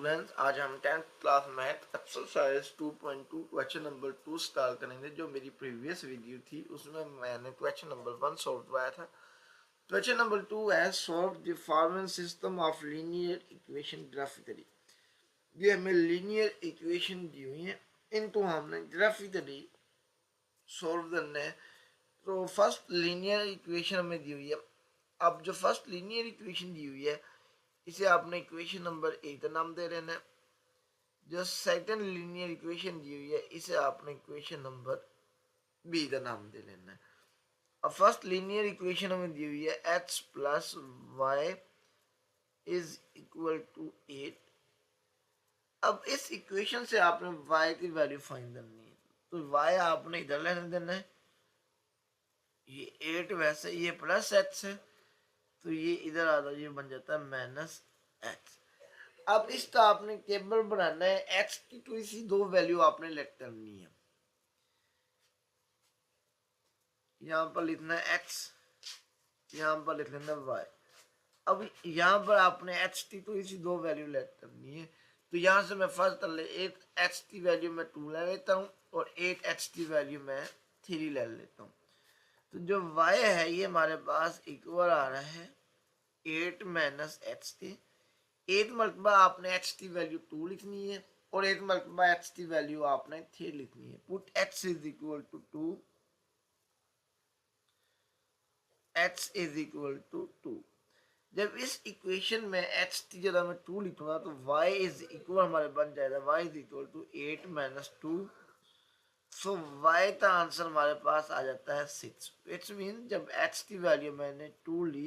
Students, आज हम 10th class math exercise 2.2 question number 2 start करेंगे। जो मेरी प्रीवियस वीडियो थी उसमें मैंने क्वेश्चन नंबर 1 सॉल्व करवाया था। क्वेश्चन नंबर 2 है solve the following system of linear equation graphically. ये हमें लीनियर इक्वेशन दी हुई है, इनको हमने ग्राफिकली सॉल्व करना है। तो फर्स्ट लीनियर इक्वेशन हमें दी हुई है। अब जो फर्स्ट लीनियर इक्वेशन दी हुई है इसे आपने इक्वेशन नंबर 1 का नाम दे देना है। जो सेकंड लीनियर इक्वेशन दी हुई है इसे आपने इक्वेशन नंबर बी का नाम दे लेना है। अब फर्स्ट लीनियर इक्वेशन हमें दी हुई है x plus y is equal to 8। अब इस इक्वेशन से आपने y की वैल्यू फाइंड करनी है, तो y आपने इधर लेने देना है। ये 8 वैसे ये प्लस x है तो ये इधर आ रहा है, ये बन जाता है माइनस x। अब इसका आपने टेबल बनाना है, x की तो इसी दो वैल्यू आपने लेट करनी है। यहाँ पर लिखना है x, यहाँ पर लिख लेना y। अब यहाँ पर आपने h की तो इसी दो वैल्यू लेट करनी है। तो यहाँ से मैं फर्स्ट कर ले 8h की वैल्यू मैं 2 ले लेता हूँ और 8h की वैल्यू मैं 3 ले लेता हूँ। तो जो y है ये हमारे पास इक्वल आ रहा है 8 माइनस एच टी। 8 मरतबा आपने h की वैल्यू 2 लिखनी है और 8 मरतबा h की वैल्यू आपने 3 लिखनी है। Put x is equal to 2, x is equal to 2। जब इस इक्वेशन में x की जगह मैं 2 लिखूंगा तो y इज इक्वल हमारे बन जाएगा y is equal to 8 minus 2। So y का आंसर हमारे पास आ जाता है 6। इट्स मीन जब x की वैल्यू मैंने 2 ली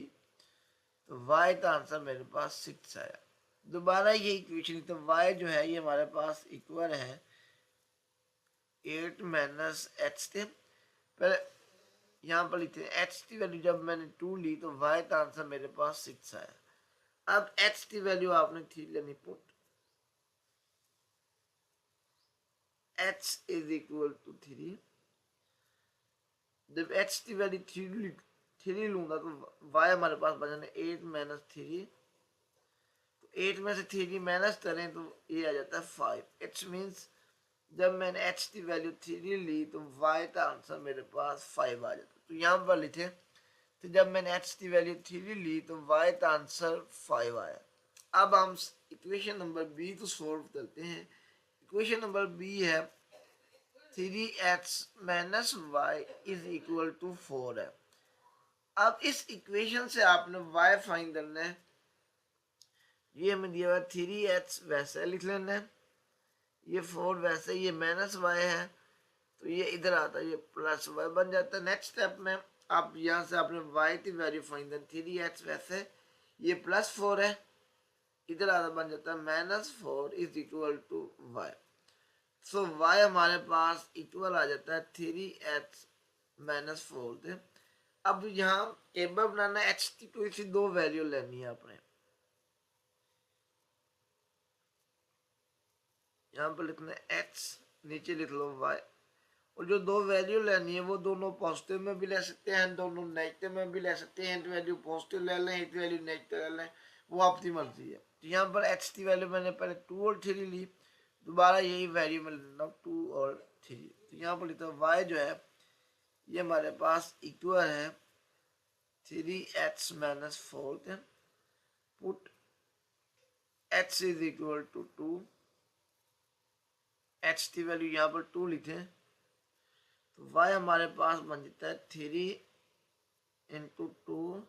तो y का आंसर मेरे पास 6 आया। दोबारा ये इक्वेशन तो y जो है ये हमारे पास इक्वल है 8 माइनस एच के। पहले यहाँ पर लिखते हैं h की वैल्यू जब मैंने 2 ली तो y का आंसर मेरे पास 6 आया। अब h की वैल्यू आपने 3 लेनी। Put h is equal to 3। जब h की वैल्यू 3 लूंगा तो y हमारे पास बचना 8 माइनस 3। तो 8 में से 3 माइनस करें तो ये आ जाता है 5। इट्स मीन्स जब मैंने h की वैल्यू 3 ली तो y का आंसर मेरे पास 5 आ जाता। तो यहाँ पर लिखे तो जब मैंने h की वैल्यू 3 ली तो y का आंसर 5 आया। अब हम इक्वेशन नंबर बी को सॉल्व करते हैं। इक्वेशन नंबर बी है 3x minus y is equal to 4 है। अब इस इक्वेशन से आपने y फाइंड करना है। ये हमें दिया हुआ 3x वैसे लिख लेना है, ये 4 वैसे, ये माइनस y है तो ये इधर आता है, ये प्लस y बन जाता है। नेक्स्ट स्टेप में आप यहाँ से आपने y की वैल्यू फाइंड करनी। 3x वैसे, ये प्लस 4 है, इधर आता बन जाता है minus 4 is equal to y। So y हमारे पास इक्वल आ जाता है 3x माइनस 4 थे। अब यहाँ टेबल बनाना है, x की कोई सी दो वैल्यू लेनी है आपने। यहाँ पर लिखना है x, नीचे लिख लो y, और जो दो वैल्यू लेनी है वो दोनों पॉजिटिव में भी ले सकते हैं, दोनों नेगेटिव में भी ले सकते हैं। एक वैल्यू पॉजिटिव ले लें, एक वैल्यू नेगेटिव ले लें, वो आपकी मर्जी है। तो यहाँ पर x की वैल्यू मैंने पहले 2 और 3 ली, दोबारा यही वैल्यू मैं लेना 2 और 3। तो यहाँ पर लिखता है y जो है ये हमारे पास इक्वल है 3x माइनस 4 के। Put x is equal to 2, x की वैल्यू यहाँ पर 2 लिखे तो y हमारे पास बन जाता है 3 इंटू 2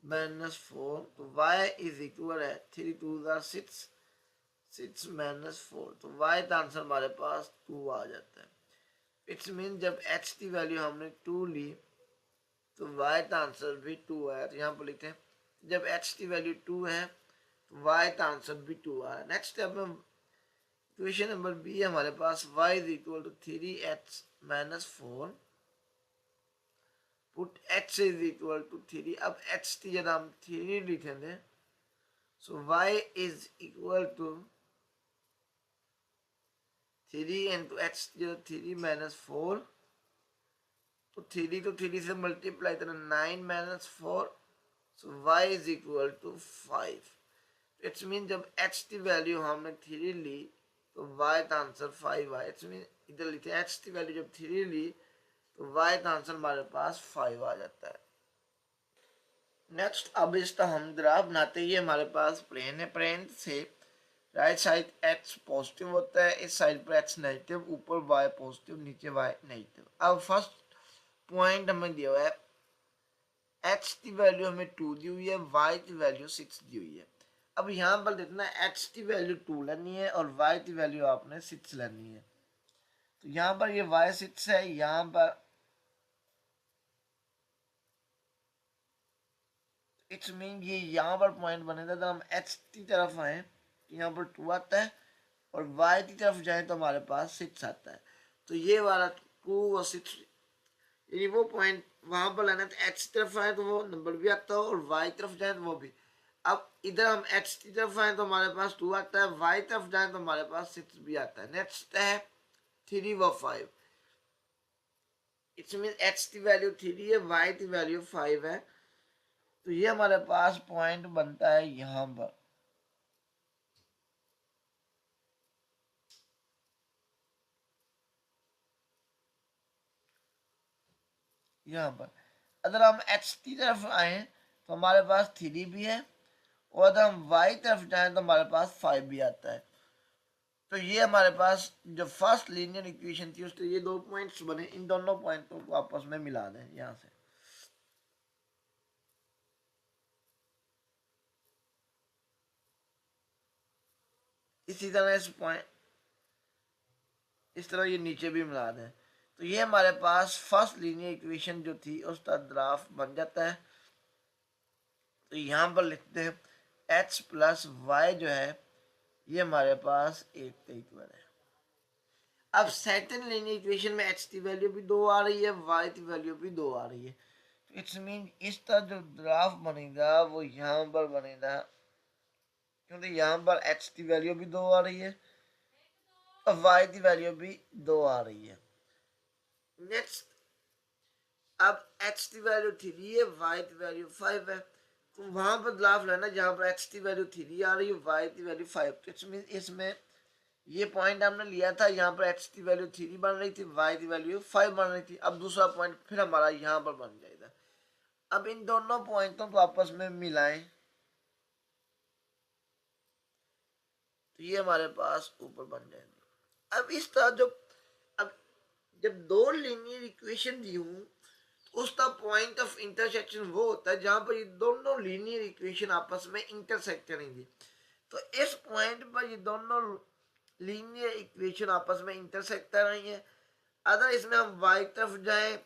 माइनस 4। तो y इज इक्वल है 3 2 6, 6 माइनस 4। तो y का आंसर हमारे पास 2 आ जाता है। इट्स मीन जब x की वैल्यू हमने 2 ली तो y का आंसर भी 2 आया। तो यहाँ पर लिखते हैं जब x की वैल्यू 2 है तो y का आंसर भी 2 आया। नेक्स्ट स्टेप में इक्वेशन नंबर बी हमारे पास y is equal to 3x minus 4। Put x is equal to 3। अब x की जगह हम 3 लिखेंगे, so y is equal to 3 into x की जगह 3 माइनस 4। तो 3 तो 3 से मल्टीप्लाई करना 9 minus 4, so y is equal to 5। It's mean जब एच की वैल्यू हमने 3 ली तो वाई का आंसर 5 आया। इट्स मीन इधर लिखे एच की वैल्यू जब 3 ली तो वाई का आंसर हमारे पास 5 आ जाता है। नेक्स्ट अब इसका हम ग्राफ बनाते हैं। ये हमारे पास प्लेन है, प्लेन से राइट साइड एक्स पॉजिटिव होता है, इस साइड पर एक्स नेगेटिव, ऊपर वाई पॉजिटिव, नीचे वाई नेगेटिव। अब फर्स्ट पॉइंट हमें दिया हुआ है, एक्स की वैल्यू हमें 2 दी हुई है, वाई की वैल्यू 6 दी हुई है। अब यहाँ पर देखना एक्स की वैल्यू 2 लेनी है और वाई की वैल्यू आपने 6 लेनी है। तो यहाँ पर ये वाई 6 है, यहाँ पर इट्स मीन ये यहाँ पर पॉइंट बनेगा। तो हम एक्स की तरफ आए तो यहाँ पर 2 आता है और वाई की तरफ जाए तो हमारे पास 6 आता है। तो ये वाला 2 और 6 यानी वो पॉइंट वहां पर लाना। तो एक्स की तरफ आए तो वो नंबर भी आता है और वाई तरफ जाए तो वो भी। अब इधर हम एक्स की तरफ आए तो हमारे पास 2 आता है, वाई तरफ जाए तो हमारे पास 6 भी आता है। नेक्स्ट है 3 व 5। इट्स मीन एक्स की वैल्यू 3 है, वाई की वैल्यू 5 है। तो ये हमारे पास पॉइंट बनता है यहाँ पर। यहाँ पर अगर हम एक्स की तरफ आए तो हमारे पास 3 भी है और अगर हम वाई तरफ जाए तो हमारे पास 5 भी आता है। तो ये हमारे पास जो फर्स्ट लीनियर इक्वेशन थी उसके ये 2 पॉइंट्स बने, इन दोनों पॉइंटों को आपस में मिला दें यहाँ से। इसी तरह इस पॉइंट इस तरह ये नीचे भी मिला दें तो ये हमारे पास फर्स्ट लीनियर इक्वेशन जो थी उसका ग्राफ बन जाता है। तो यहाँ पर लिखते हैं एक्स प्लस वाई जो है ये हमारे पास 8 के इक्वल है। अब सेकंड लीनियर इक्वेशन में एक्स की वैल्यू भी 2 आ रही है, वाई की वैल्यू भी 2 आ रही है। तो इट्स मीन इसका जो ग्राफ बनेगा वो यहाँ पर बनेगा, क्योंकि यहाँ पर एक्स की वैल्यू भी 2 आ रही है और वाई की वैल्यू भी 2 आ रही है। नेक्स्ट अब एक्स की वैल्यू 3 है, वाई की वैल्यू 5 है। तो वहां पर ग्राफ लेना जहां पर एक्स की वैल्यू 3 आ रही है, वाई की वैल्यू 5। तो इट्स मीन इसमें ये पॉइंट हमने लिया था, यहाँ पर एक्स की वैल्यू 3 बन रही थी, वाई की वैल्यू 5 बन रही थी। अब दूसरा पॉइंट फिर हमारा यहाँ पर बन जाएगा। अब इन दोनों पॉइंटों को आपस में मिलाएं तो ये हमारे पास ऊपर बन जाएगा। अब इस तरह जो अब जब 2 लीनियर इक्वेशन दी हूं तो उसका पॉइंट ऑफ इंटरसेक्शन वो होता है जहां पर ये दोनों लीनियर इक्वेशन आपस में इंटरसेक्ट करेंगे। तो इस पॉइंट पर ये दोनों लीनियर इक्वेशन आपस में इंटरसेक्ट कर रही है। अगर इसमें हम y की तरफ जाएं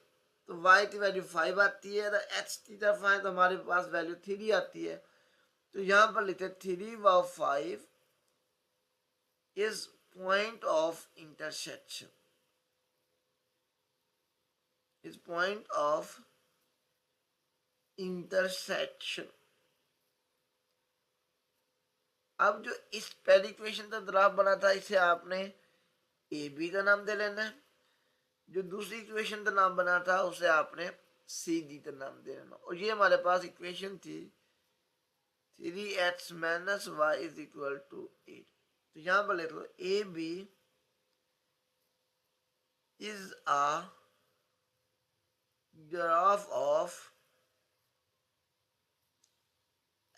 तो y की वैल्यू 5 आती है, अगर x की तरफ आए तो हमारे पास वैल्यू 3 आती है। तो यहाँ पर लिखते 3 व 5 is point of intersection, is point of intersection. अब जो इस पहली इक्वेशन का ग्राफ बना था इसे आपने ए बी का नाम दे लेना है। जो दूसरी इक्वेशन का नाम बना था उसे आपने सी डी का नाम दे लेना। और ये हमारे पास इक्वेशन थी 3x minus y is equal to 8। तो यहां पर लिख लो A B is a graph of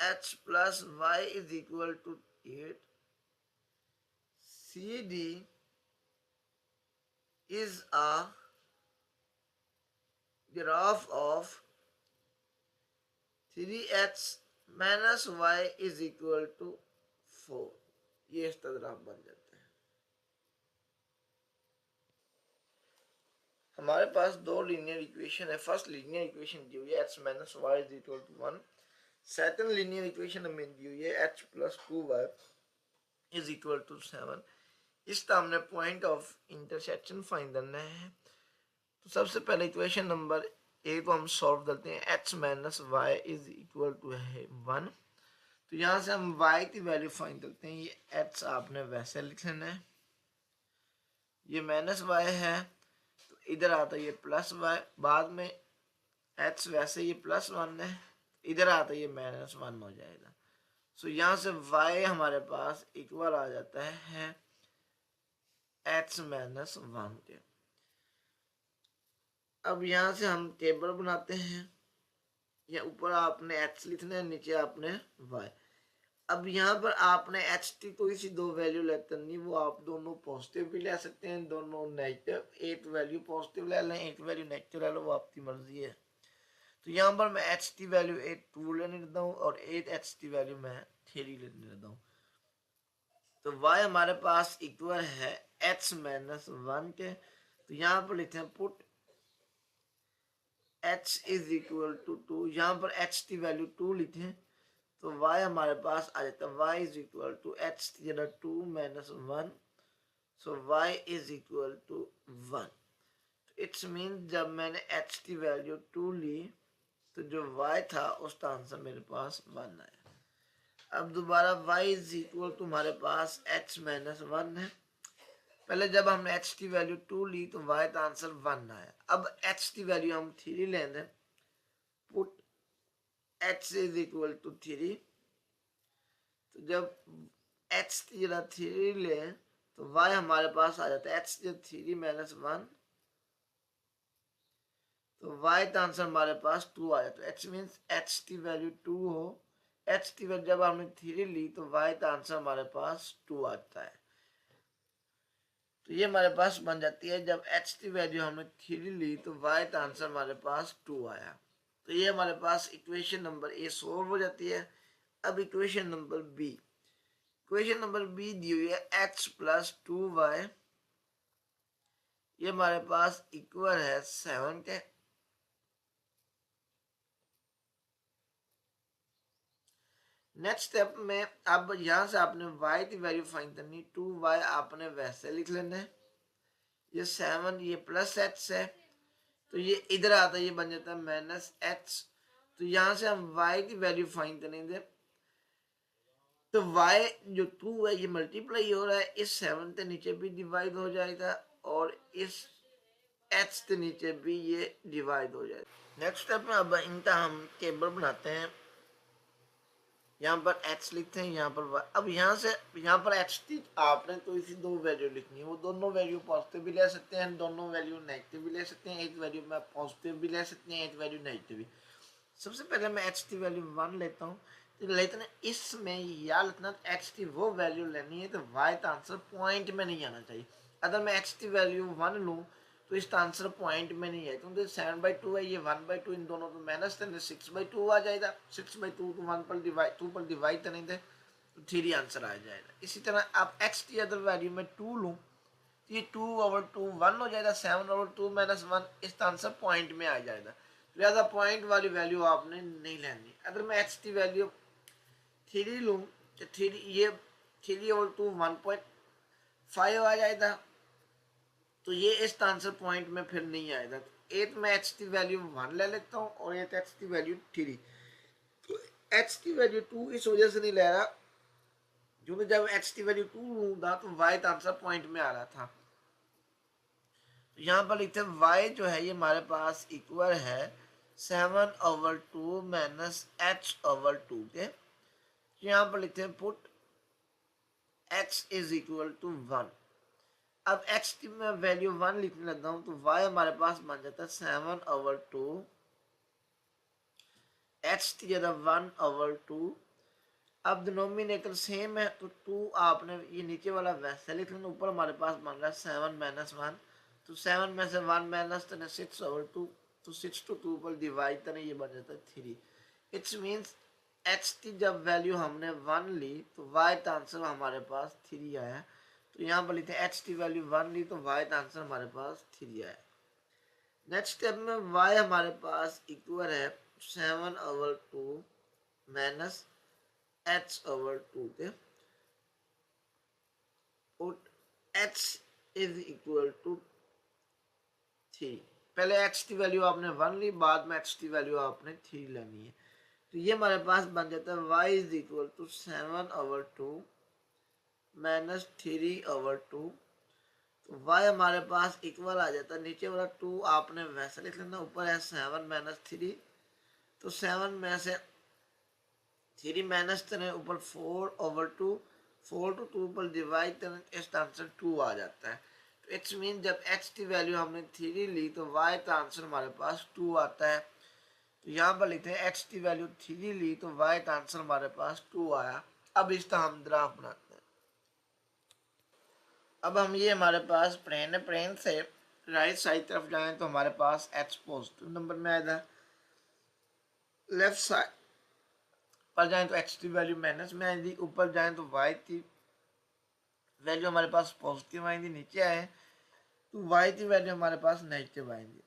x plus y is equal to 8. CD is a graph of 3x minus y is equal to 4. ये इसका ग्राफ बन जाता है। हमारे पास 2 लीनियर इक्वेशन है। फर्स्ट लीनियर इक्वेशन दी हुई है x minus y is equal to 1। Second linear equation हमें दी हुई है h plus 2y is equal to 7। इसका हमने पॉइंट ऑफ इंटरसेक्शन फाइंड करना है। तो सबसे पहले इक्वेशन नंबर ए को हम सॉल्व करते हैं। x minus y is equal to है 1। तो यहाँ से हम y की वैल्यू फाइंड करते हैं। ये x आपने वैसे लिख लेना है, ये माइनस वाई है तो इधर आता है ये प्लस वाई, बाद में x वैसे ये प्लस 1 है, इधर आता है ये माइनस 1 हो जाएगा। सो यहाँ से y हमारे पास इक्वल आ जाता है h माइनस 1 के। अब यहाँ से हम टेबल बनाते हैं, या ऊपर आपने h लिखना है, नीचे आपने y। अब यहाँ पर आपने एच टी कोई सी दो वैल्यू लेते नहीं, वो आप दोनों पॉजिटिव भी ले सकते हैं, दोनों नेगेटिव, एक वैल्यू पॉजिटिव ले लें, एक वैल्यू नेगेटिव ले लो, वो आपकी मर्जी है। तो यहाँ पर मैं एच टी वैल्यू 2 लेने देता हूँ और 8 एच टी वैल्यू मैं 3 लेने देता हूँ। तो y हमारे पास इक्वल है h माइनस 1 के। तो यहाँ पर लिखते हैं put h is equal to 2, यहाँ पर एच टी वैल्यू 2 लिखें तो y हमारे पास आ जाता है y is equal to h 2 minus 1, so y is equal to 1। It's mean जब मैंने h की वैल्यू 2 ली तो जो y था उसका आंसर मेरे पास 1 आया। अब दोबारा y इज इक्वल टू हमारे पास h माइनस 1 है। पहले जब हमने h की वैल्यू 2 ली तो y का आंसर 1 आया। अब h की वैल्यू हम 3 लेंगे, put h is equal to 3। तो जब h की जगह 3 ले तो y हमारे पास आ जाता है h की 3 माइनस 1, तो y का आंसर हमारे पास 2 आ जाता है। h मीन्स h की वैल्यू 2 हो, h की वैल्यू जब हमने 3 ली तो y का आंसर हमारे पास 2 आता है। तो ये हमारे पास बन जाती है, जब h की वैल्यू हमने 3 ली तो y का आंसर हमारे पास 2 आया। तो ये हमारे पास इक्वेशन नंबर ए सॉल्व हो जाती है। अब equation number B, equation number B दी हुई है x प्लस 2y, ये हमारे पास इक्वल है 7 के। नेक्स्ट स्टेप में अब यहाँ से आपने y की वैल्यू फाइंड करनी, 2y आपने वैसे लिख लेना है, ये 7 ये प्लस h है तो ये इधर आता है, ये बन जाता है माइनस h। तो यहाँ से हम y की वैल्यू फाइंड करेंगे, तो y जो 2 है ये मल्टीप्लाई हो रहा है, इस 7 के नीचे भी डिवाइड हो जाएगा और इस h के नीचे भी ये डिवाइड हो जाएगा। नेक्स्ट स्टेप में अब इनका हम टेबल बनाते हैं, यहाँ पर h लिखते हैं, यहाँ पर y। अब यहाँ पर h की आपने तो इसी दो वैल्यू लिखनी है, वो दोनों वैल्यू पॉजिटिव भी ले सकते हैं, दोनों वैल्यू नेगेटिव भी ले सकते हैं, एक वैल्यू में पॉजिटिव भी ले सकते हैं, एक वैल्यू नेगेटिव भी। सबसे पहले मैं h की वैल्यू 1 लेता हूँ, तो लेकिन इसमें याद रखना h की वो वैल्यू लेनी है तो y का आंसर पॉइंट में नहीं आना चाहिए। अगर मैं h की वैल्यू 1 लूँ तो इसका आंसर पॉइंट में नहीं है, क्योंकि 7/2 है, ये 1/2, इन दोनों को माइनस करने 6/2 आ जाएगा, 6/2 को 1 पर डिवाइड 2 पर डिवाइड करेंगे तो 3 आंसर आ जाएगा। इसी तरह आप x की अदर वैल्यू में 2 लूँ तो ये 2/2 1 हो जाएगा, 7/2 माइनस 1, इसका आंसर पॉइंट में आ जाएगा। लिहाजा पॉइंट वाली वैल्यू आपने नहीं लेनी। अगर मैं x की वैल्यू 3 लूँ तो 3 ये 3/2 1.5 आ जाएगा, तो ये इस आंसर पॉइंट में फिर नहीं आएगा। तो 8 में h की वैल्यू 1 ले लेता हूँ और 8 h की वैल्यू 3। तो h की वैल्यू 2 इस वजह से नहीं ले रहा क्योंकि जब h की वैल्यू 2 लूँगा तो y का आंसर पॉइंट में आ रहा था। तो यहाँ पर लिखते हैं y जो है ये हमारे पास इक्वल है 7/2 माइनस h/2 के। यहाँ पर लिखते हैं put x is equal to 1। अब x की मैं वैल्यू 1 लिखने लगा हूं तो y हमारे पास बन जाता है 7/2, h की जगह 1/2। अब डिनोमिनेटर सेम है तो 2 आपने ये नीचे वाला वैसे लिख लेना, ऊपर हमारे पास बन रहा है 7 माइनस 1, तो 7 में से 1 माइनस करने 6/2, तो 6 to 2 पर डिवाइड करने ये बन जाता है 3। इट्स मीन्स h की जब वैल्यू हमने 1 ली तो y का आंसर हमारे पास 3 आया। तो यहाँ पर लिखते हैं h की वैल्यू 1 ली तो y का आंसर हमारे पास 3 आया। नेक्स्ट स्टेप में y हमारे पास इक्वल है 7/2 माइनस h/2 के, और h इज इक्वल टू 3। पहले h की वैल्यू आपने 1 ली, बाद में h की वैल्यू आपने 3 लेनी है। तो ये हमारे पास बन जाता है y is equal to 7/2 minus 3/2। So y हमारे पास इक्वल आ जाता है, नीचे वाला 2 आपने वैसे लिख लेना, ऊपर है 7 माइनस 3, तो 7 में से 3 माइनस करें ऊपर 4/2, 4 to 2 पर डिवाइड करें इसका आंसर 2 आ जाता है। तो इट्स मीन जब x की वैल्यू हमने 3 ली तो y का आंसर हमारे पास 2 आता है। तो यहाँ पर लिखते हैं x की वैल्यू 3 ली तो y का आंसर हमारे पास 2 आया। अब इसका हम ग्राफ बनाते हैं। अब हम ये हमारे पास प्लेन है, प्लेन से राइट साइड तरफ जाएं तो हमारे पास x पॉजिटिव नंबर में आएगा, लेफ्ट साइड पर जाएं तो x की वैल्यू माइनस में आएगी, ऊपर जाएं तो y की वैल्यू हमारे पास पॉजिटिव आएंगी, नीचे आए तो y की वैल्यू हमारे पास नेगेटिव आएंगी।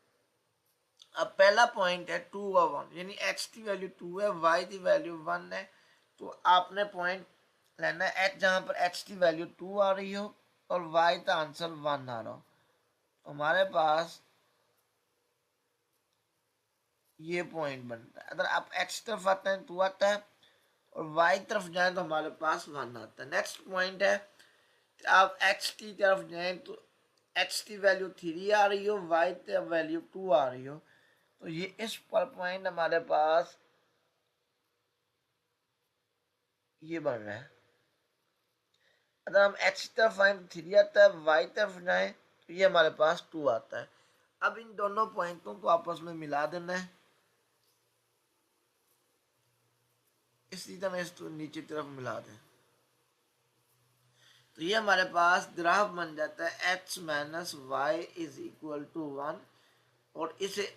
अब पहला पॉइंट है 2 और 1, यानी x की वैल्यू 2 है, y की वैल्यू 1 है। तो आपने पॉइंट लेना है h जहाँ पर x की वैल्यू 2 आ रही हो और y का आंसर 1 आ रहा हो। तो हमारे पास ये पॉइंट बनता है। अगर आप x तरफ आते हैं 2 आता है और y तरफ जाए तो हमारे पास 1 आता है। नेक्स्ट पॉइंट है आप x की तरफ जाएं तो x की वैल्यू 3 आ रही हो, y की वैल्यू 2 आ रही हो। तो ये इस पर पॉइंट हमारे पास ये बन रहा है। अगर हम x की तरफ आए तो 3 आता है, y तरफ जाए तो ये हमारे पास 2 आता है। अब इन दोनों पॉइंटों को आपस में मिला देना है। इसी तरह इसको नीचे तरफ मिला दें तो ये हमारे पास ग्राफ बन जाता है x minus y is equal to 1 और इसे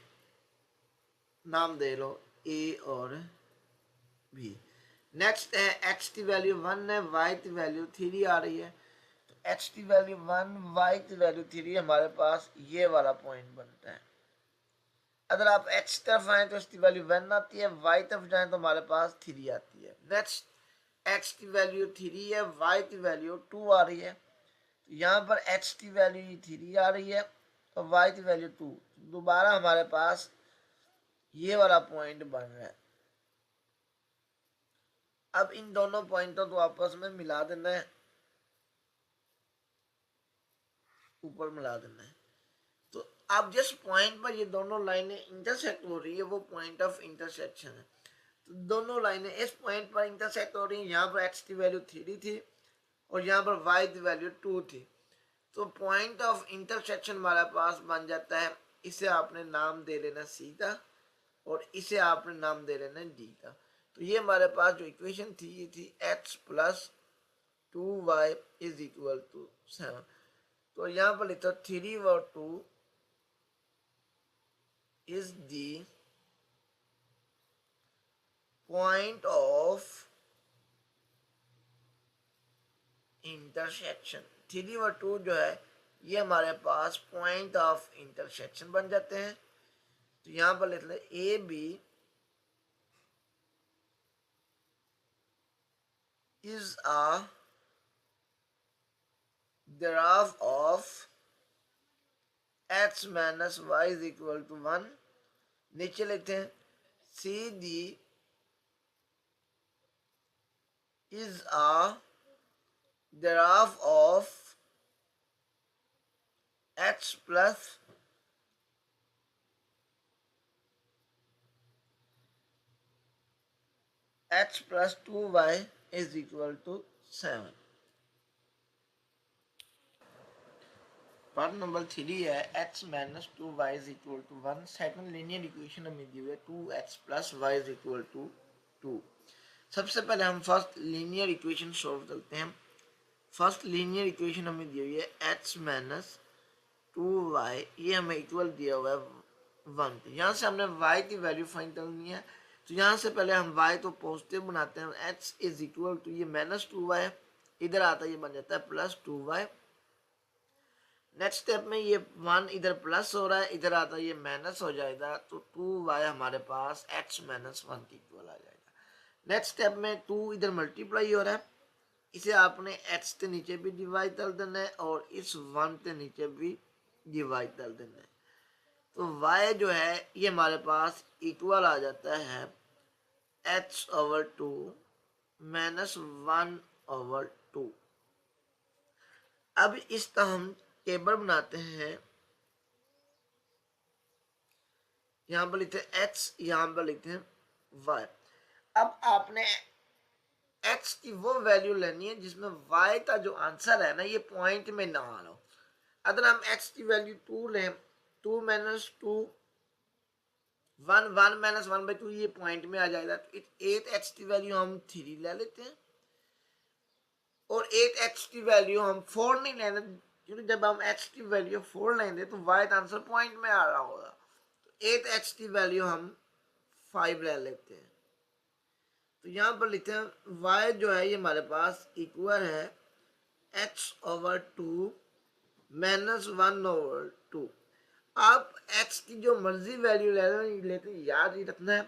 नाम दे लो a और b। नेक्स्ट है x की वैल्यू 1 है, y की वैल्यू 3 आ रही है। तो x की वैल्यू 1, y की वैल्यू 3, हमारे पास ये वाला पॉइंट बनता है। अगर आप x तरफ आए तो इसकी वैल्यू 1 आती है, y तरफ जाए तो हमारे पास 3 आती है। नेक्स्ट x की वैल्यू 3 है, y की वैल्यू 2 आ रही है। तो यहाँ पर x की वैल्यू 3 आ रही है और y की वैल्यू 2। दोबारा हमारे पास ये वाला पॉइंट बन रहा है। अब इन दोनों पॉइंटों को आपस में मिला देना है, ऊपर मिला देना है। तो अब जिस पॉइंट पर ये दोनों लाइनें इंटरसेक्ट हो रही है वो पॉइंट ऑफ इंटरसेक्शन है। तो दोनों लाइनें इस पॉइंट पर इंटरसेक्ट हो रही है। यहाँ पर x की वैल्यू 3 थी और यहाँ पर y की वैल्यू 2 थी। तो पॉइंट ऑफ इंटरसेक्शन हमारे पास बन जाता है। इसे आपने नाम दे लेना सी का और इसे आपने नाम दे लेना डी का। तो ये हमारे पास जो इक्वेशन थी ये थी x plus 2y is equal to 7। तो यहाँ पर लिखो 3 और 2 is the point of intersection। 3 और 2 जो है ये हमारे पास पॉइंट ऑफ इंटरसेक्शन बन जाते हैं। तो यहाँ पर लिख ले A B is a graph of x minus y is equal to 1। नीचे लिखते हैं C D is a graph of x plus x plus 2y is equal to 7। Part number 3 है x minus 2y is equal to 1। Second linear equation हमें दी हुई है 2x plus y is equal to 2। सबसे पहले हम first linear equation solve करते हैं। फर्स्ट लीनियर इक्वेशन हमें दी हुई है x माइनस 2y, ये हमें इक्वल दिया हुआ है 1। यहाँ से हमने y की वैल्यू फाइंड करनी है। तो यहाँ से पहले हम y को पॉजिटिव बनाते हैं। x इज इक्वल टू ये माइनस 2y इधर आता है, ये बन जाता है प्लस 2y। नेक्स्ट स्टेप में ये 1 इधर प्लस हो रहा है, इधर आता है ये माइनस हो जाएगा। तो 2y हमारे पास x माइनस 1 की इक्वल आ जाएगा। नेक्स्ट स्टेप में 2 इधर मल्टीप्लाई हो रहा है, इसे आपने x के नीचे भी डिवाइड कर देना है और इस 1 के नीचे भी डिवाइड कर देना है। तो y जो है ये हमारे पास इक्वल आ जाता है h/2 माइनस 1/2। अब इसका हम टेबल बनाते हैं। यहाँ पर लिखते हैं x, यहाँ पर लिखते हैं y। अब आपने x की वो वैल्यू लेनी है जिसमें y का जो आंसर है ना ये पॉइंट में ना आ रहा हो। अगर हम x की वैल्यू 2 लें, 2 माइनस 2 1, 1 माइनस 1/2 ये पॉइंट में आ जाएगा। तो 8x की वैल्यू हम 3 ले लेते हैं और 8x की वैल्यू हम 4 नहीं लेंगे, क्योंकि जब हम x की वैल्यू 4 लेंगे तो y का आंसर पॉइंट में आ रहा होगा। तो 8x की वैल्यू हम 5 ले लेते हैं। तो यहाँ पर लिखते हैं y जो है ये हमारे पास इक्वल है x/2 माइनस 1/2। आप x की जो मर्जी वैल्यू ले लो, लेकिन याद ही रखना है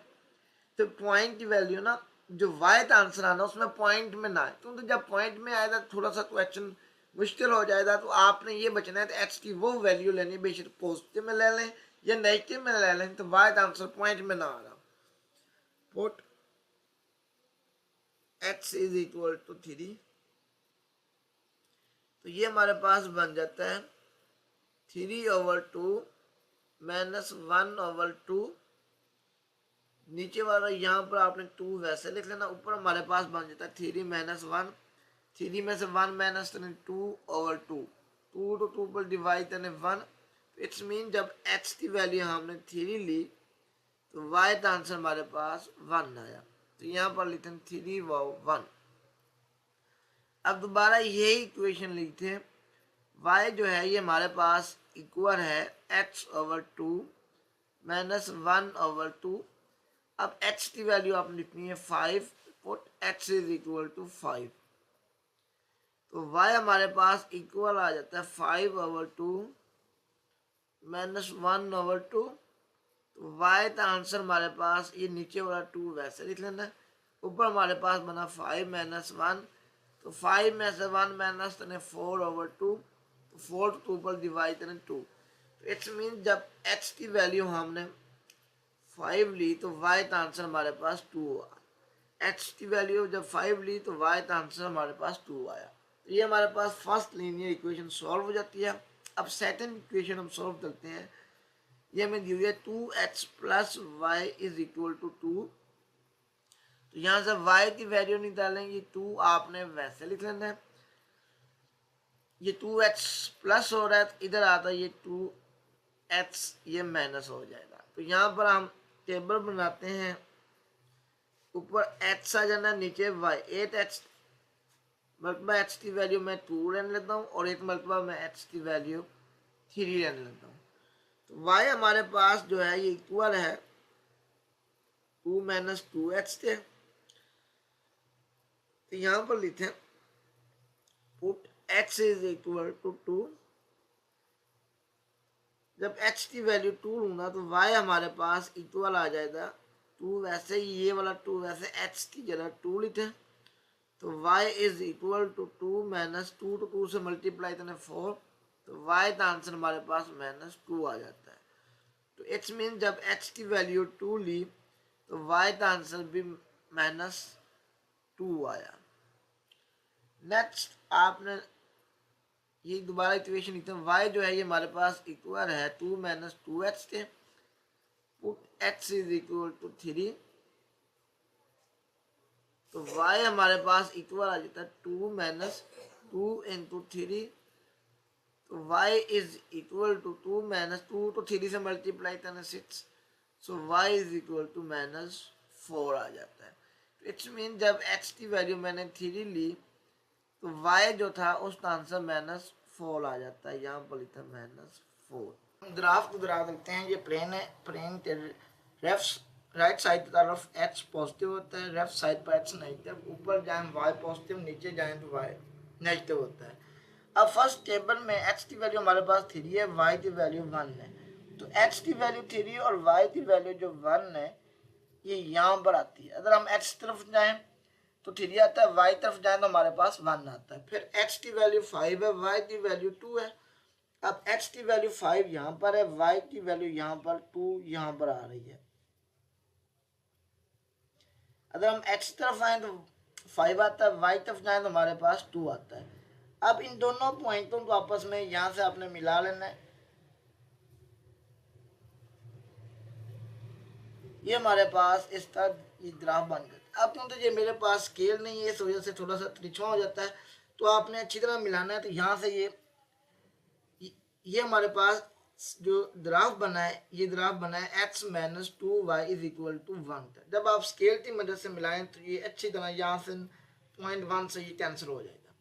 तो पॉइंट की वैल्यू ना जो y का आंसर आना उसमें पॉइंट में ना आए, क्योंकि जब पॉइंट में आएगा थोड़ा सा क्वेश्चन मुश्किल हो जाएगा। तो आपने ये बचना है तो x की वो वैल्यू लेनी, बेशक पॉजिटिव में ले लें या नेगेटिव में ले लें, तो y का आंसर पॉइंट में ना आ रहा। Put x is equal to 3, तो ये हमारे पास बन जाता है 3/2 माइनस 1/2। नीचे वाला यहाँ पर आपने 2 वैसे लिख लेना, ऊपर हमारे पास बन जाता है 3 माइनस 1, 3 में से 1 माइनस करने 2/2, 2 तो 2 पर डिवाइड करने 1। इट्स मीन जब x की वैल्यू हमने 3 ली तो y का आंसर हमारे पास 1 आया। तो यहाँ पर लिखते हैं 3/1। अब दोबारा यही इक्वेशन लिखते हैं, y जो है ये हमारे पास इक्वल है x/2 माइनस 1/2। अब x की वैल्यू आपने लिखनी है 5, put x is equal to 5। तो y हमारे पास इक्वल आ जाता है 5/2 माइनस 1/2। तो y का आंसर हमारे पास ये नीचे वाला 2 वैसे लिख लेना है, ऊपर हमारे पास बना 5 माइनस 1। तो 5 में से 1 माइनस करने 4/2, 4 2 पर डिवाइड करें 2। तो इट्स मीन जब x की वैल्यू हमने 5 ली तो y का आंसर हमारे पास 2 आया। x की वैल्यू जब 5 ली तो y का आंसर हमारे पास 2 आया। तो ये हमारे पास फर्स्ट लीनियर इक्वेशन सॉल्व हो जाती है। अब सेकंड इक्वेशन हम सॉल्व करते हैं। ये हमें दी हुई है 2x plus y is equal to 2। तो यहाँ से y की वैल्यू निकालेंगे, 2 आपने वैसे लिख लेना है। ये 2x प्लस हो रहा है, इधर आता है ये 2x ये माइनस हो जाएगा। तो यहाँ पर हम टेबल बनाते हैं, ऊपर x आ जाना, नीचे y। 8x मरतबा x की वैल्यू मैं 2 लेने लेता हूँ और एक मरतबा मैं x की वैल्यू 3 लेने लेता हूँ। तो y हमारे पास जो है ये इक्वल है 2 माइनस 2x के। तो यहाँ पर लिखे put x is equal to 2। जब x की वैल्यू 2 लूंगा तो y हमारे पास इक्वल आ जाएगा 2 वैसे ही, ये वाला 2 वैसे x की जगह 2 लिखे। तो y is equal to 2 minus 2 तो 2 से मल्टीप्लाई करने 4। तो y का आंसर हमारे पास -2 आ जाता है। तो इट्स मीन जब x की वैल्यू 2 ली तो y का आंसर भी -2 आया। नेक्स्ट आपने ये दोबारा इक्वेशन लिखते हैं, y जो है ये हमारे पास इक्वल है 2 माइनस 2x के। Put x is equal to 3। तो y हमारे पास इक्वल आ जाता है 2 माइनस 2 इंटू 3। तो y is equal to 2 minus 2 तो 3 से मल्टीप्लाई करना 6। So y is equal to -4 आ जाता है। तो इट्स मीन जब x की वैल्यू मैंने 3 ली तो y जो था उसका आंसर -4 आ जाता है। यहाँ पर लिखा -4। ग्राफ को गिरा देते हैं, ये प्लेन है, प्लेन के राइट साइड की तरफ x पॉजिटिव होता है, लेफ्ट साइड पर x नेगेटिव। ऊपर जाए y पॉजिटिव, नीचे जाए तो y नेगेटिव होता है। अब फर्स्ट टेबल में x की वैल्यू हमारे पास 3 है, y की वैल्यू 1 है। तो x की वैल्यू 3 और y की वैल्यू जो 1 है ये यहाँ पर आती है। अगर हम x तरफ जाएं तो 3 आता है, y तरफ जाए तो हमारे पास 1 आता है। फिर x की वैल्यू 5 है, y की वैल्यू 2 है। अब x की वैल्यू 5 यहाँ पर है, y की वैल्यू यहाँ पर 2 यहाँ पर आ रही है। अगर हम x तरफ आए तो 5 आता है, y तरफ जाए तो हमारे पास 2 आता है। अब इन दोनों पॉइंटों को आपस में यहाँ से आपने मिला लेना है। ये हमारे पास इसका ये ग्राफ बन जाता है। अब तो ये मेरे पास स्केल नहीं है, इस वजह से थोड़ा सा तिरछा हो जाता है, तो आपने अच्छी तरह मिलाना है। तो यहाँ से ये हमारे पास जो ग्राफ बना है, ये ग्राफ बना है x minus 2y is equal to 1। जब आप स्केल की मदद से मिलाएं तो ये अच्छी तरह यहाँ से 0.1 से ये कैंसिल हो जाएगा।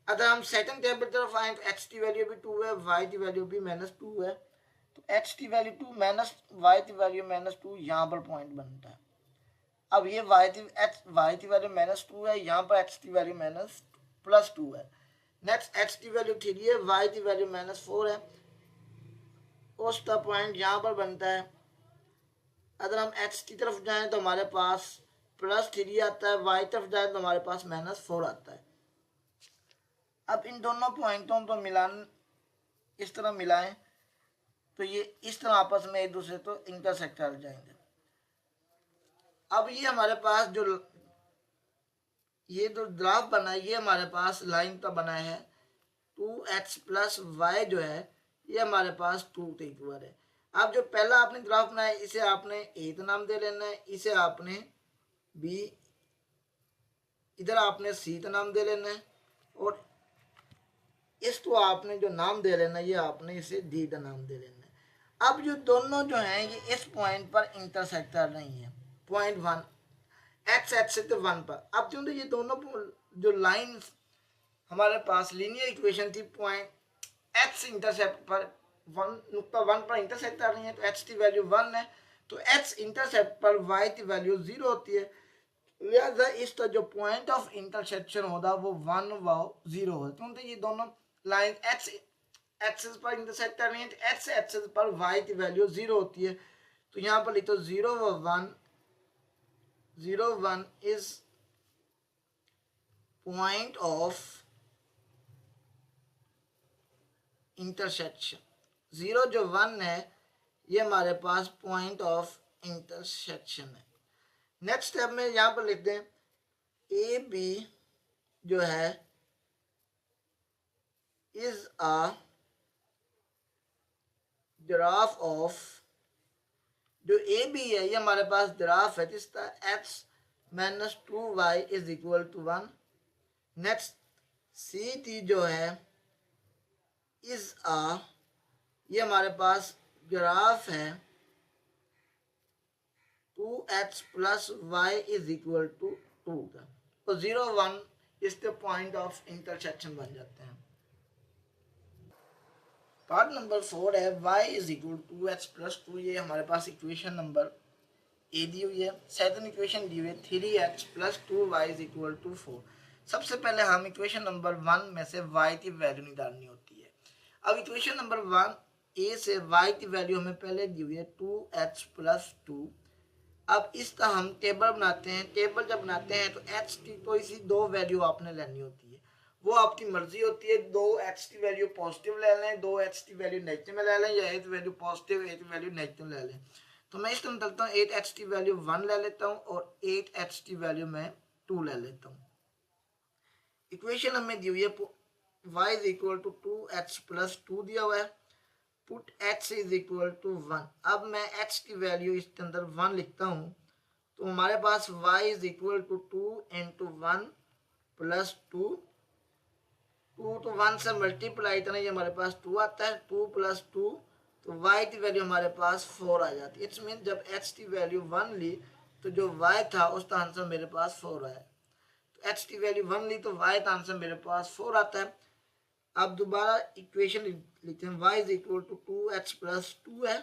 अगर हम सेकंड टेबल तरफ आए तो x की वैल्यू भी 2 है, y की वैल्यू भी -2 है, तो x की वैल्यू 2 माइनस y की वैल्यू -2 यहाँ पर पॉइंट बनता है। अब ये y की वैल्यू -2 है, यहाँ पर x की वैल्यू +2 है। नेक्स्ट x की वैल्यू 3 है, y की वैल्यू -4 है, उसका पॉइंट यहाँ पर बनता है। अगर हम x की तरफ जाएं तो हमारे पास +3 आता है, y तरफ जाए तो हमारे पास -4 आता है। अब इन दोनों पॉइंटों को मिलान इस तरह मिलाएं तो ये इस तरह आपस में एक दूसरे को इंटरसेक्ट कर जाएंगे। अब ये हमारे पास ये जो ग्राफ बना है, ये हमारे पास लाइन का बना है 2x + y जो है ये हमारे पास 2 के इक्वल है। अब जो पहला आपने ग्राफ बनाया इसे आपने ए का नाम दे लेना है, इसे आपने बी, इधर आपने सी का नाम दे लेना है, और इसको आपने जो नाम दे लेना है ये आपने इसे डी का नाम दे लेना है। अब जो दोनों जो हैं ये इस पॉइंट पर इंटरसेक्ट कर रही हैं, पॉइंट 1 एक्स एक्सिस से 1 पर। अब क्योंकि ये दोनों जो लाइंस हमारे पास लीनियर इक्वेशन थी, पॉइंट एक्स इंटरसेप्ट पर 1 पर इंटरसेक्ट कर रही है, तो एक्स की वैल्यू 1 है, तो एक्स इंटरसेप्ट पर वाई की वैल्यू 0 होती है, लिहाजा इसका जो पॉइंट ऑफ इंटरसेक्शन होगा वो 1 व 0 है। क्योंकि ये दोनों लाइन एक्स एक्सिस पर इंटरसेक्ट कर रही है, तो एक्स एक्सिस पर वाई की वैल्यू 0 होती है, तो यहाँ पर लिखो 0 व 1, 0 1 is point of intersection। 0 जो 1 है ये हमारे पास पॉइंट ऑफ इंटरसेक्शन है। नेक्स्ट स्टेप में यहाँ पर लिख दें ए बी जो है इज अ ग्राफ ऑफ, जो ए बी है ये हमारे पास ग्राफ है जिसका x - 2y is equal to 1। Next C T जो है इज अ, ये हमारे पास ग्राफ है 2x + y is equal to 2 का, तो 0 1 इसके पॉइंट ऑफ इंटरसेक्शन बन जाते हैं। पार्ट नंबर 4 है y is equal to x + 2, ये हमारे पास इक्वेशन नंबर ए दी हुई है। सेकंड इक्वेशन दी हुई है 3x + 2y is equal to 4। सबसे पहले हम इक्वेशन नंबर 1 में से y की वैल्यू निकालनी होती है। अब इक्वेशन नंबर 1 ए से y की वैल्यू हमें पहले दी हुई है 2x + 2। अब इसका हम टेबल बनाते हैं। टेबल जब बनाते हैं तो x की कोई सी दो वैल्यू आपने लेनी होती है, वो आपकी मर्जी होती है। 2x की वैल्यू पॉजिटिव ले लें, 2x की वैल्यू नेगेटिव में ले लें, या 8 वैल्यू पॉजिटिव 8 वैल्यू नेगेटिव ले लें। तो मैं इसको निकलता हूँ 8x की वैल्यू 1 ले लेता हूँ और 8x की वैल्यू मैं 2 ले लेता हूँ। इक्वेशन हमें दी हुई है y is equal to 2x + 2 दिया हुआ है, put x is equal to 1। अब मैं x की वैल्यू इसके अंदर 1 लिखता हूँ, तो हमारे पास y इज इक्वल टू 2 × 1 + 2, 2 तो 1 से मल्टीप्लाई करना, ये हमारे पास 2 आता है, 2 + 2, तो y की वैल्यू हमारे पास 4 आ जाती है। इट्स मीन जब x की वैल्यू 1 ली तो जो y था उसका आंसर मेरे पास 4 आया। तो x की वैल्यू 1 ली तो y का आंसर मेरे पास 4 आता है। अब दोबारा इक्वेशन लिखते हैं, y is equal to 2x + 2 है।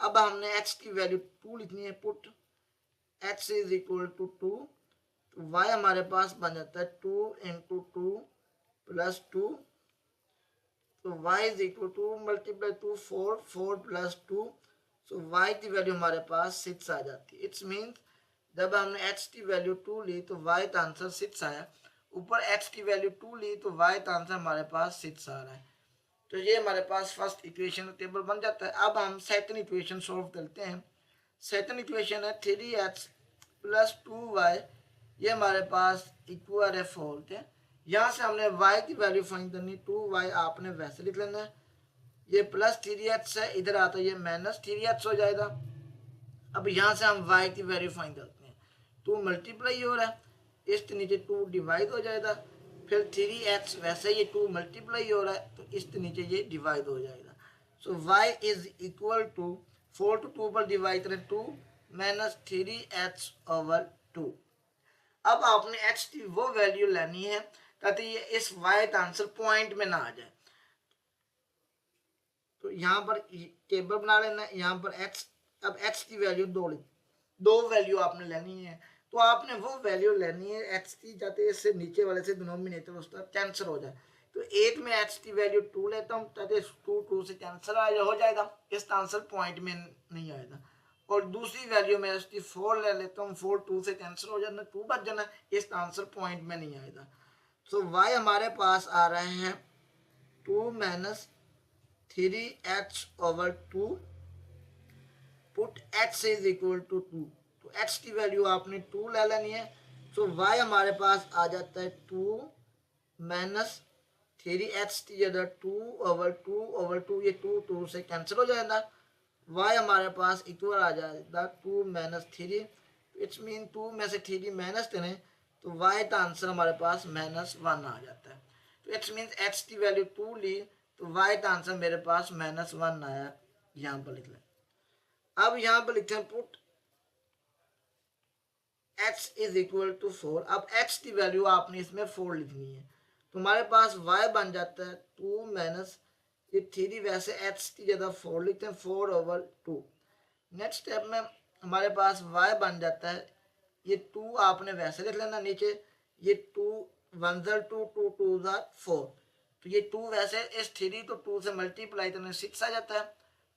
अब हमने x की वैल्यू 2 लिखनी है, put x is equal to 2, तो y हमारे पास बन जाता है 2 × 2 + 2, तो y is equal to multiply 2 4, 4 + 2, so y की वैल्यू हमारे पास 6 आ जाती है। इट्स मीन्स जब हमने x की वैल्यू 2 ली तो y का आंसर 6 आया, ऊपर x की वैल्यू 2 ली तो y का आंसर हमारे पास 6 आ रहा है। तो ये हमारे पास फर्स्ट इक्वेशन टेबल बन जाता है। अब हम सेकंड इक्वेशन सॉल्व करते हैं। सेकंड इक्वेशन है 3x + 2y, ये हमारे पास इक्वल है 4 के। यहाँ से हमने y की वैल्यू फाइंड करनी, 2y आपने वैसे लिख लेना है, ये +3x है, इधर आता है ये -3x हो जाएगा। अब यहाँ से हम y की वैल्यू फाइंड करते हैं, 2 मल्टीप्लाई हो रहा है, इस नीचे 2 डिवाइड हो जाएगा, फिर 3x वैसे ये 2 मल्टीप्लाई हो रहा है तो इस नीचे ये डिवाइड हो जाएगा। So y is equal to 4 to 2 पर डिवाइड करें 2 माइनस 3h/2। अब आपने h की वो वैल्यू लेनी है ताकि ये इस y का आंसर पॉइंट में ना आ जाए। तो यहाँ पर टेबल बना लेना है, यहाँ पर h, अब h की वैल्यू दो वैल्यू आपने लेनी है, तो आपने वो वैल्यू लेनी है h की जाते इससे नीचे वाले से डिनोमिनेटर उसका कैंसिल हो जाए। तो 8 में h की वैल्यू 2 लेता हूँ ताकि 2 से कैंसिल हो जाएगा, इसका आंसर पॉइंट में नहीं आएगा। और दूसरी वैल्यू में इसकी 4 ले लेता हूँ, 4 2 से कैंसिल हो जाना, 2 बच जाना, इसका आंसर पॉइंट में नहीं आएगा। सो y हमारे पास आ रहे हैं 2 minus 3h/2, put h is equal to 2, तो h की वैल्यू आपने 2 ले लेनी है। सो y हमारे पास आ जाता है 2 माइनस 3h की जगह 2/2, ये 2 से कैंसिल हो जाएगा, y हमारे पास इक्वल आ जाएगा 2 माइनस 3, इट्स मीन 2 में से 3 माइनस करें तो y का आंसर हमारे पास -1 आ जाता है। तो इट्स मीन h की वैल्यू 2 ली तो y का आंसर मेरे पास -1 आया, यहाँ पर लिख लें। अब यहाँ पर लिखते हैं put h is equal to 4। अब h की वैल्यू आपने इसमें 4 लिखनी है, तो हमारे पास y बन जाता है 2 माइनस ये 3, वैसे h की जगह 4 लिखते हैं 4/2। नेक्स्ट स्टेप में हमारे पास y बन जाता है, ये 2 आपने वैसे लिख लेना नीचे, ये 2 1 2 2 2 4, तो ये 2 वैसे इस 3 तो 2 से मल्टीप्लाई करने 6 आ जाता है,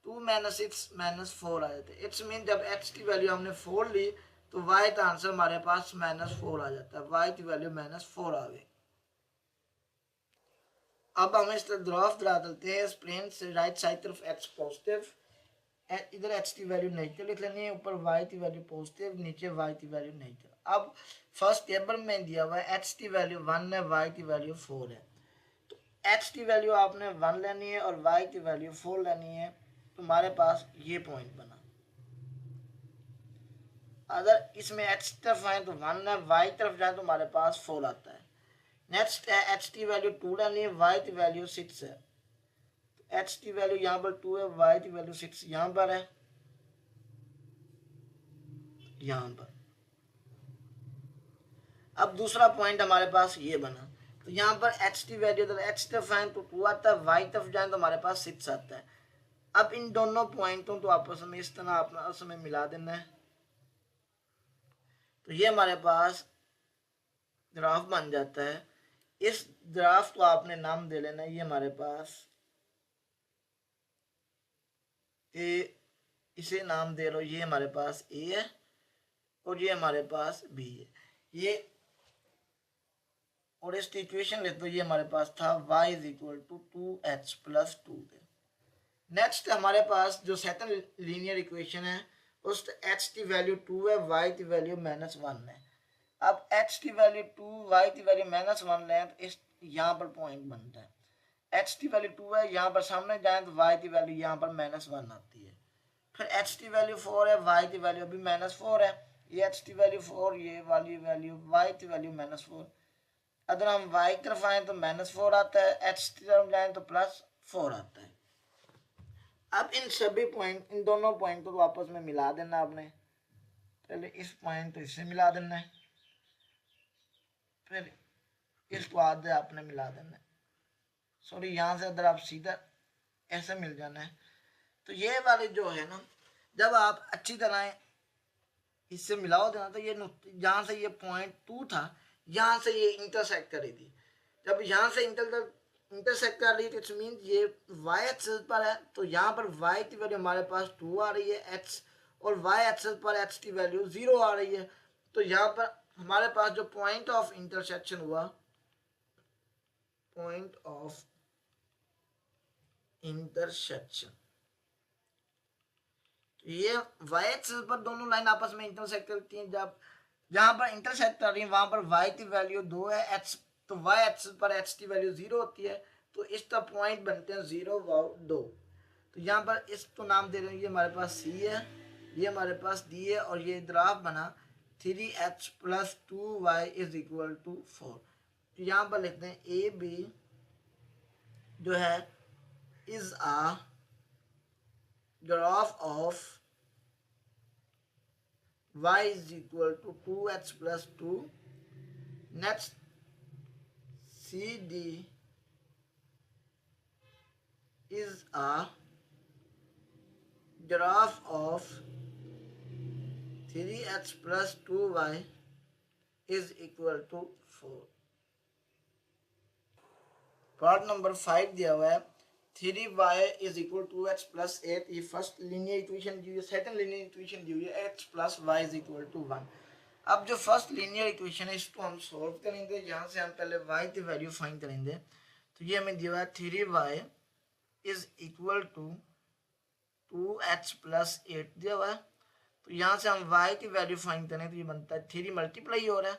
2 माइनस 6 -4 आ जाता है। इट्स मीन जब h की वैल्यू हमने 4 ली तो y का आंसर हमारे पास -4 आ जाता है, y की वैल्यू -4 आ गई। अब हम इस तरह ग्राफ बना देते हैं, प्लेन से राइट साइड तरफ x पॉजिटिव, इधर h की वैल्यू नेगेटिव लिख लेनी है, ऊपर y की वैल्यू पॉजिटिव, नीचे y की वैल्यू नेगेटिव। अब फर्स्ट टेबल में दिया हुआ है h की वैल्यू 1 है, y की वैल्यू 4 है, तो h की वैल्यू आपने 1 लेनी है और y की वैल्यू 4 लेनी है, तो हमारे पास ये पॉइंट बना। अगर इसमें h तरफ आए तो 1 है, y तरफ जाए तो हमारे पास 4 आता है। नेक्स्ट है h की वैल्यू 2 लेनी है, y की वैल्यू 6 है, h की वैल्यू यहाँ पर 2 है, y की वैल्यू 6 यहाँ पर है, यहाँ पर। अब दूसरा पॉइंट हमारे पास ये बना, तो यहाँ पर h की वैल्यू अगर h तरफ आए तो 2 आता है, y तरफ जाए तो हमारे पास 6 आता है। अब इन दोनों पॉइंटों तो आपस में इस तरह आपस में मिला देना है, तो ये हमारे पास ग्राफ बन जाता है। इस ग्राफ को आपने नाम दे लेना है, ये हमारे पास ए, इसे नाम दे लो, ये हमारे पास ए है और ये हमारे पास बी है, ये और इसकी इक्वेशन लेते तो ये हमारे पास था y is equal to 2h plus 2 थे। नेक्स्ट हमारे पास जो सेकंड लीनियर इक्वेशन है उस h की वैल्यू 2 है, y की वैल्यू -1 है। अब h की वैल्यू 2, y की वैल्यू -1 है, तो इस यहाँ पर पॉइंट बनता है। h की वैल्यू 2 है, यहाँ पर सामने जाए तो y की वैल्यू यहाँ पर -1 आती है। फिर h की वैल्यू 4 है, y की वैल्यू अभी -4 है, ये h की वैल्यू 4, ये वाली वैल्यू y की वैल्यू -4। अगर हम y तरफ आए तो -4 आता है, h की तरफ जाए तो +4 आता है। अब इन सभी पॉइंट, इन दोनों पॉइंट को आपस में मिला देना आपने, पहले इस पॉइंट को इससे मिला देना है, फिर इसको आधे आपने मिला देना है, सॉरी यहाँ से अगर आप सीधा ऐसे मिल जाना है, तो ये वाले जो है ना, जब आप अच्छी तरह इससे मिलाओ देना तो ये जहाँ से ये पॉइंट 2 था यहाँ से ये इंटरसेक्ट करेगी, जब यहाँ से इंटरसेक्ट कर रही है तो इट्स मीन ये y एक्सिस पर है, तो यहाँ पर y की वैल्यू हमारे पास 2 आ रही है h, और y एक्सिस पर h की वैल्यू 0 आ रही है, तो यहाँ पर हमारे पास जो पॉइंट ऑफ इंटरसेक्शन हुआ, पॉइंट ऑफ इंटरसेक्शन, ये y एक्सिस पर दोनों लाइन आपस में इंटरसेक्ट करती हैं, जब जहां पर इंटरसेक्ट कर रही है वहां पर y की वैल्यू 2 है, h तो y एक्सिस पर h की वैल्यू 0 होती है, तो इसका पॉइंट बनते हैं 0 व 2। तो यहाँ पर इसको नाम दे रहे हैं, ये हमारे पास c है, ये हमारे पास d है, और ये ग्राफ बना 3h plus 2y is equal to 4। तो यहाँ पर लिखते हैं ए बी जो है is a graph of y is equal to 2h plus 2। Next C D is a graph of 3h plus 2y is equal to 4। Part number 5 दिया हुआ है 3y is equal to h plus 8। ये first linear equation दी हुई है, second linear equation दी हुई है h plus y is equal to 1। अब जो फर्स्ट लीनियर इक्वेशन है इसको हम सॉल्व करेंगे। यहाँ से हम पहले y की वैल्यू फाइंड करेंगे। तो ये हमें दिया हुआ है 3y is equal to 2h plus 8 दिया हुआ है। तो यहाँ से हम y की वैल्यू फाइंड करें तो ये बनता है 3 मल्टीप्लाई हो रहा है,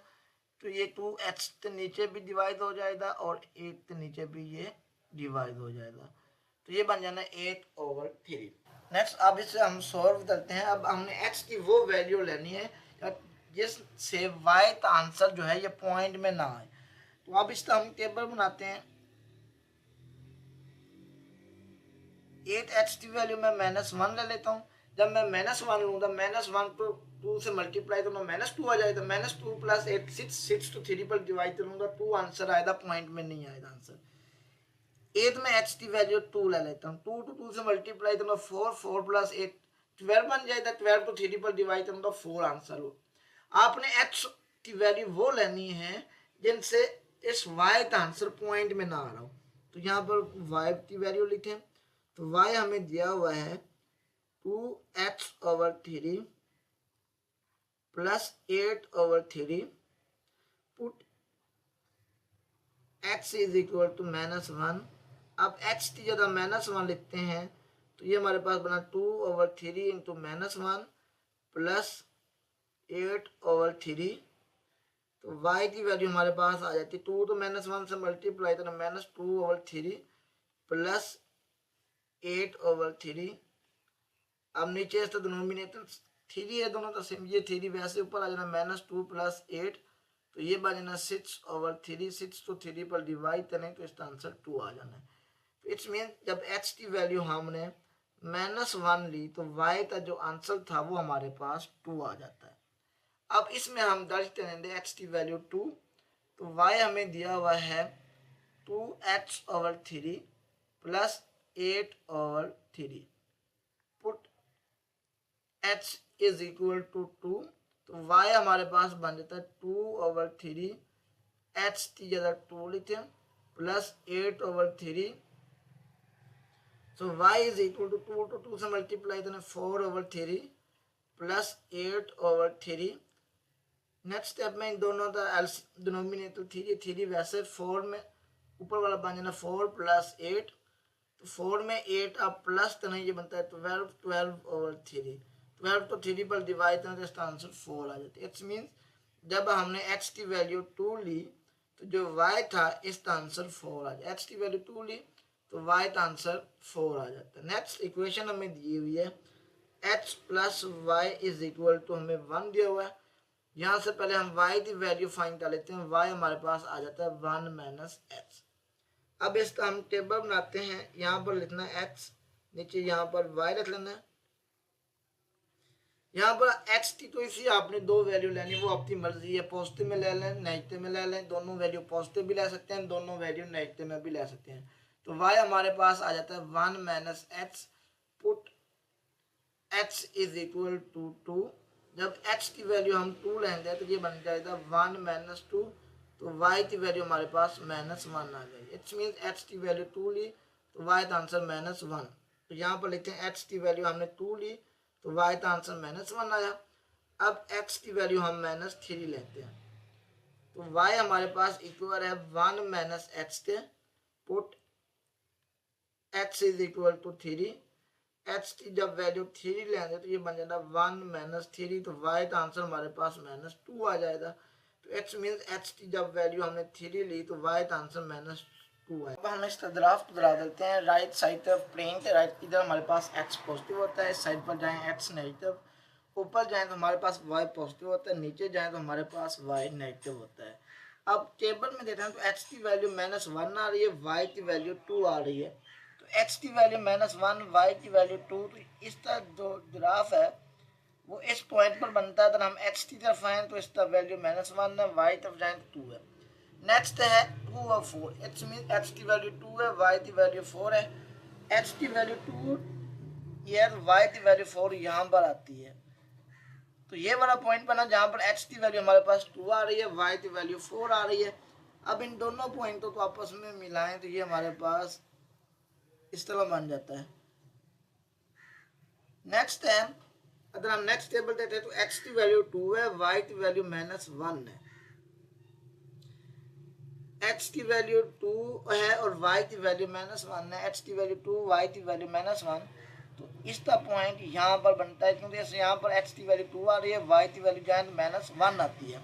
तो ये 2h के नीचे भी डिवाइड हो जाएगा और 8 के नीचे भी ये डिवाइड हो जाएगा। तो ये बन जाना 8/3। नेक्स्ट अब इसे हम सॉल्व करते हैं। अब हमने x की वो वैल्यू लेनी है जिससे y का आंसर जो है ये पॉइंट में ना आए। तो अब इसका हम टेबल बनाते हैं। 8h की वैल्यू मैं -1 ले लेता हूँ। जब मैं -1 लूँगा, -1 तो 2 से मल्टीप्लाई तो -2 आ जाएगा। -2 प्लस 8 6 तो 3 पर डिवाइड करूँगा 2 आंसर आएगा, पॉइंट में नहीं आएगा आंसर। 8 में h की वैल्यू 2 ले लेता हूँ। 2 तो 2 से मल्टीप्लाई तो 4 प्लस 8 12 बन जाएगा। 12 तो 3 पर डिवाइड करूँगा 4 आंसर हो। आपने h की वैल्यू वो लेनी है जिनसे इस y का आंसर पॉइंट में ना आ रहा हो। तो यहाँ पर y की वैल्यू लिखें। तो y हमें दिया हुआ है 2h/3 plus 8/3 put x is equal to -1। अब x की जगह -1 लिखते हैं तो ये हमारे पास बना 2/3 इंटू -1 प्लस 8/3। तो y की वैल्यू हमारे पास आ जाती है 2 तो -1 से मल्टीप्लाई तो -2/3 प्लस 8/3। अब नीचे तो डिनोमिनेटर 3 है, दोनों तो सेम। ये 3 वैसे ऊपर आ जाना -2 प्लस 8, तो ये बन जाना 6/3। 6 तो 3 पर डिवाइड करें तो इसका आंसर 2 आ जाना है। तो इट्स मीन जब h की वैल्यू हमने -1 ली तो y का जो आंसर था वो हमारे पास 2 आ जाता है। अब इसमें हम दर्ज करेंगे h की वैल्यू 2। तो y हमें दिया हुआ है 2h/3 plus 8/3 put h is equal to 2। तो y हमारे पास बन जाता है 2/3। h की जगह 2 लिखे प्लस 8/3। तो y इज इक्वल टू 2 तो 2 से मल्टीप्लाई करना 4/3 प्लस 8/3। नेक्स्ट स्टेप में इन दोनों का डिनोमिनेटर 3 वैसे 4 में ऊपर वाला बन जाना 4 प्लस 8। तो 4 में 8 अब प्लस तो नहीं, ये बनता है 12/3। 12 तो 3 पर डिवाइड करें तो इसका आंसर 4 आ जाता है। इट्स मीन्स जब हमने x की वैल्यू 2 ली तो जो y था इसका आंसर 4 आ जाए। x की वैल्यू 2 ली तो y का आंसर 4 आ जाता है। नेक्स्ट इक्वेशन हमें दी हुई है h plus y is equal to हमें 1 दिया हुआ है। यहाँ से पहले हम y की वैल्यू फाइंड कर लेते हैं। y हमारे पास आ जाता है 1 - x। अब इसका हम टेबल बनाते हैं। यहाँ पर लिखना है x, नीचे यहाँ पर y रख लेना है। यहाँ पर x की तो इसी आपने 2 वैल्यू लेनी, वो आपकी मर्जी है। पॉजिटिव में ले लें, नेगेटिव में ले लें। दोनों वैल्यू पॉजिटिव भी ले सकते हैं, दोनों वैल्यू नेगेटिव में भी ले सकते हैं। तो y हमारे पास आ जाता है 1 - x put x is equal to 2। जब x की वैल्यू हम 2 लेंगे तो ये बन जाएगा 1 - 2। तो y की वैल्यू हमारे पास -1 आ जाएगी। इट्स मीन x की वैल्यू 2 ली तो y का आंसर -1। तो यहाँ पर लिखते हैं x की वैल्यू हमने 2 ली तो y का आंसर -1 आया। अब x की वैल्यू हम -3 लेते हैं तो y हमारे पास इक्वल है 1 - x के put x is equal to 3। x की जब वैल्यू 3 लेंगे तो ये बन जाएगा 1 - 3। तो y का आंसर हमारे पास -2 आ जाएगा। तो x मीन्स x की जब वैल्यू हमने 3 ली तो y का आंसर -2 है। अब हम इसका ग्राफ बना देते हैं। राइट साइड तरफ प्लेन के राइट की तरफ हमारे पास x पॉजिटिव होता है, इस साइड पर जाएं x नेगेटिव। ऊपर जाए तो हमारे पास y पॉजिटिव होता है, नीचे जाए तो हमारे पास y नेगेटिव होता है। अब टेबल में देखते हैं तो x की वैल्यू -1 आ रही है, y की वैल्यू 2 आ रही है। तो x की वैल्यू -1, y की वैल्यू 2, तो इसका जो ग्राफ है वो इस पॉइंट पर बनता है। अगर हम x की तरफ आए तो इसका वैल्यू -1 है, y तरफ जाए तो 2 है। नेक्स्ट है 2 और 4, इट्स मीन x की वैल्यू 2 है, y की वैल्यू 4 है। x की वैल्यू 2 यार, y की वैल्यू 4 यहाँ पर आती है। तो ये वाला पॉइंट बना जहाँ पर x की वैल्यू हमारे पास 2 आ रही है, y की वैल्यू 4 आ रही है। अब इन दोनों पॉइंटों को आपस में मिलाएं तो ये हमारे पास इस तरह बन जाता है। नेक्स्ट है, अगर हम नेक्स्ट टेबल देते हैं तो x की वैल्यू 2 है, y की वैल्यू -1 है। x की वैल्यू 2 है और y की वैल्यू -1 है। x की वैल्यू 2, y की वैल्यू -1। तो इसका पॉइंट यहाँ पर बनता है, क्योंकि यहाँ पर x की वैल्यू 2 आ रही है, y की वैल्यू जो है -1 आती है।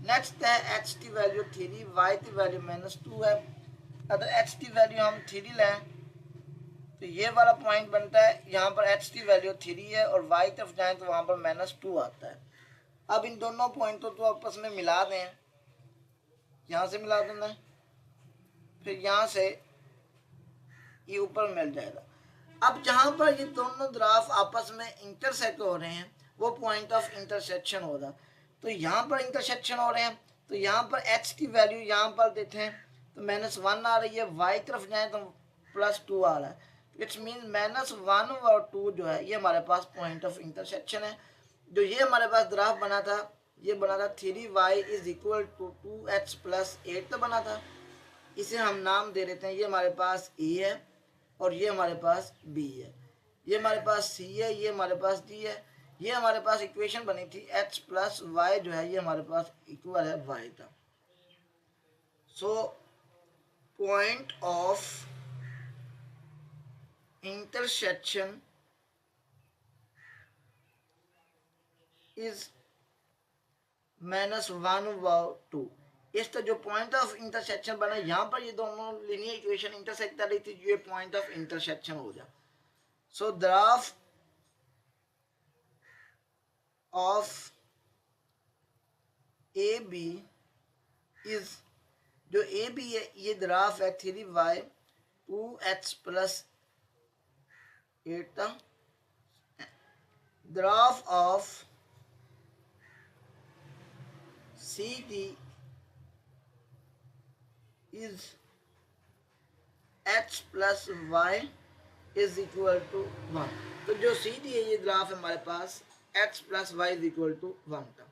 नेक्स्ट है x की वैल्यू 3, y की वैल्यू -2 है। अगर x की वैल्यू हम 3 लें तो ये वाला पॉइंट बनता है, यहाँ पर x की वैल्यू 3 है और y तरफ जाए तो वहाँ पर -2 आता है। अब इन दोनों पॉइंटों को आपस में मिला दें, यहाँ से मिला देना है, फिर यहाँ से ये ऊपर मिल जाएगा। अब जहाँ पर ये दोनों ग्राफ आपस में इंटरसेक्ट हो रहे हैं वो पॉइंट ऑफ इंटरसेक्शन होगा। तो यहाँ पर इंटरसेक्शन हो रहे हैं, तो यहाँ पर x की वैल्यू यहाँ पर देते हैं तो -1 आ रही है, y तरफ जाए तो +2 आ रहा है। इट्स मीन -1 और 2 जो है ये हमारे पास पॉइंट ऑफ इंटरसेक्शन है। जो ये हमारे पास ग्राफ बना था, ये बना था 3y = 2x + 8 तो बना था। इसे हम नाम दे देते हैं, ये हमारे पास ए है और ये हमारे पास बी है, ये हमारे पास सी है, ये हमारे पास डी है। ये हमारे पास इक्वेशन बनी थी x + y जो है ये हमारे पास इक्वल है y का। So point of intersection is -1/2। इसका जो पॉइंट ऑफ इंटरसेक्शन बना, यहाँ पर ये दोनों लीनियर इक्वेशन इंटरसेक्ट कर रही थी, ये पॉइंट ऑफ इंटरसेक्शन हो गया। So graph of A B is, जो ए बी है ये ग्राफ है 3y 2x + 8 था। Graph of C D is x + y = 1। तो जो सी डी है ये ग्राफ हमारे पास x + y = 1 था।